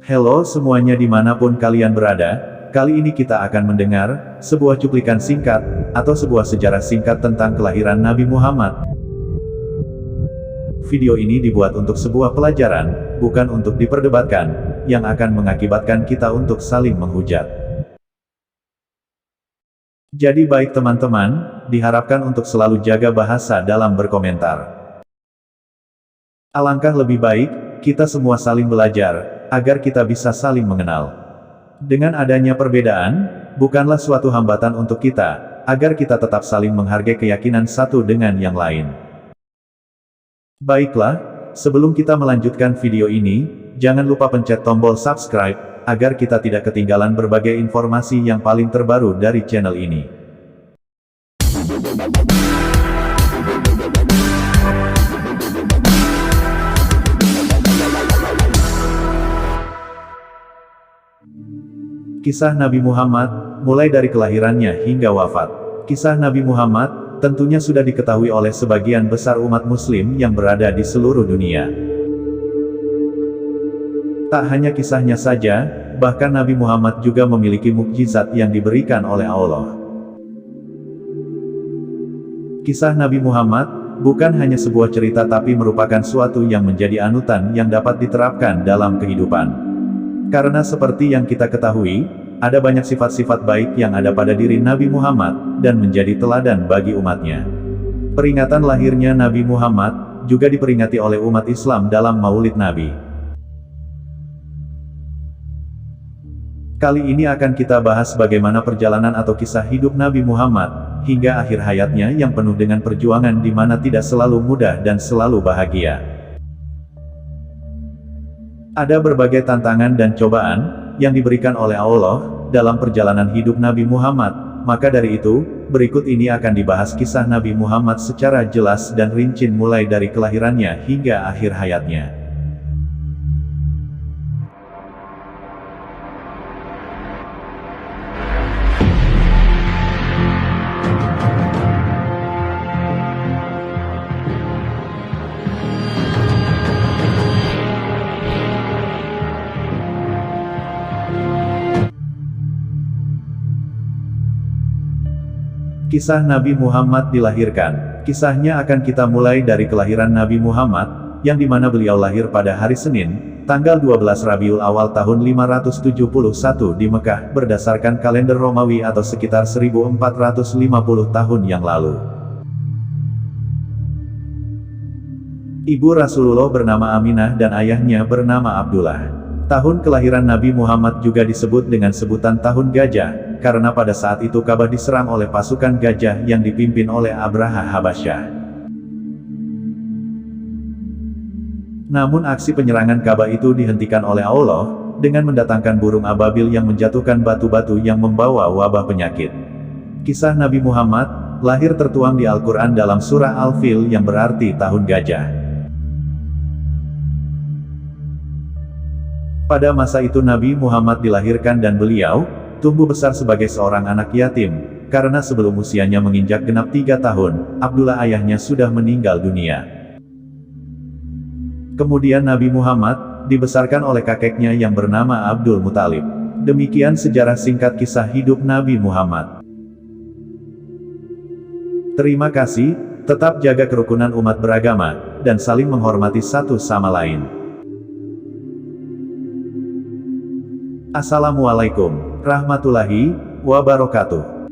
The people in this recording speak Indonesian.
Halo semuanya dimanapun kalian berada, kali ini kita akan mendengar sebuah cuplikan singkat, atau sebuah sejarah singkat tentang kelahiran Nabi Muhammad. Video ini dibuat untuk sebuah pelajaran, bukan untuk diperdebatkan, yang akan mengakibatkan kita untuk saling menghujat. Jadi baik teman-teman, diharapkan untuk selalu jaga bahasa dalam berkomentar. Alangkah lebih baik, kita semua saling belajar, agar kita bisa saling mengenal. Dengan adanya perbedaan, bukanlah suatu hambatan untuk kita, agar kita tetap saling menghargai keyakinan satu dengan yang lain. Baiklah, sebelum kita melanjutkan video ini, jangan lupa pencet tombol subscribe, agar kita tidak ketinggalan berbagai informasi yang paling terbaru dari channel ini. Kisah Nabi Muhammad, mulai dari kelahirannya hingga wafat. Kisah Nabi Muhammad, tentunya sudah diketahui oleh sebagian besar umat muslim yang berada di seluruh dunia. Tak hanya kisahnya saja, bahkan Nabi Muhammad juga memiliki mukjizat yang diberikan oleh Allah. Kisah Nabi Muhammad, bukan hanya sebuah cerita tapi merupakan suatu yang menjadi anutan yang dapat diterapkan dalam kehidupan. Karena seperti yang kita ketahui, ada banyak sifat-sifat baik yang ada pada diri Nabi Muhammad, dan menjadi teladan bagi umatnya. Peringatan lahirnya Nabi Muhammad, juga diperingati oleh umat Islam dalam Maulid Nabi. Kali ini akan kita bahas bagaimana perjalanan atau kisah hidup Nabi Muhammad, hingga akhir hayatnya yang penuh dengan perjuangan di mana tidak selalu mudah dan selalu bahagia. Ada berbagai tantangan dan cobaan yang diberikan oleh Allah dalam perjalanan hidup Nabi Muhammad. Maka dari itu, berikut ini akan dibahas kisah Nabi Muhammad secara jelas dan rinci mulai dari kelahirannya hingga akhir hayatnya. Kisah Nabi Muhammad dilahirkan. Kisahnya akan kita mulai dari kelahiran Nabi Muhammad, yang dimana beliau lahir pada hari Senin, tanggal 12 Rabiul Awal tahun 571 di Mekah, berdasarkan kalender Romawi atau sekitar 1450 tahun yang lalu. Ibu Rasulullah bernama Aminah dan ayahnya bernama Abdullah. Tahun kelahiran Nabi Muhammad juga disebut dengan sebutan Tahun Gajah, karena pada saat itu Ka'bah diserang oleh pasukan gajah yang dipimpin oleh Abraha Habasyah. Namun aksi penyerangan Ka'bah itu dihentikan oleh Allah, dengan mendatangkan burung ababil yang menjatuhkan batu-batu yang membawa wabah penyakit. Kisah Nabi Muhammad, lahir tertuang di Al-Quran dalam surah Al-Fil yang berarti Tahun Gajah. Pada masa itu Nabi Muhammad dilahirkan dan beliau tumbuh besar sebagai seorang anak yatim, karena sebelum usianya menginjak genap 3 tahun, Abdullah ayahnya sudah meninggal dunia. Kemudian Nabi Muhammad dibesarkan oleh kakeknya yang bernama Abdul Muthalib. Demikian sejarah singkat kisah hidup Nabi Muhammad. Terima kasih, tetap jaga kerukunan umat beragama, dan saling menghormati satu sama lain. Assalamualaikum warahmatullahi wabarakatuh.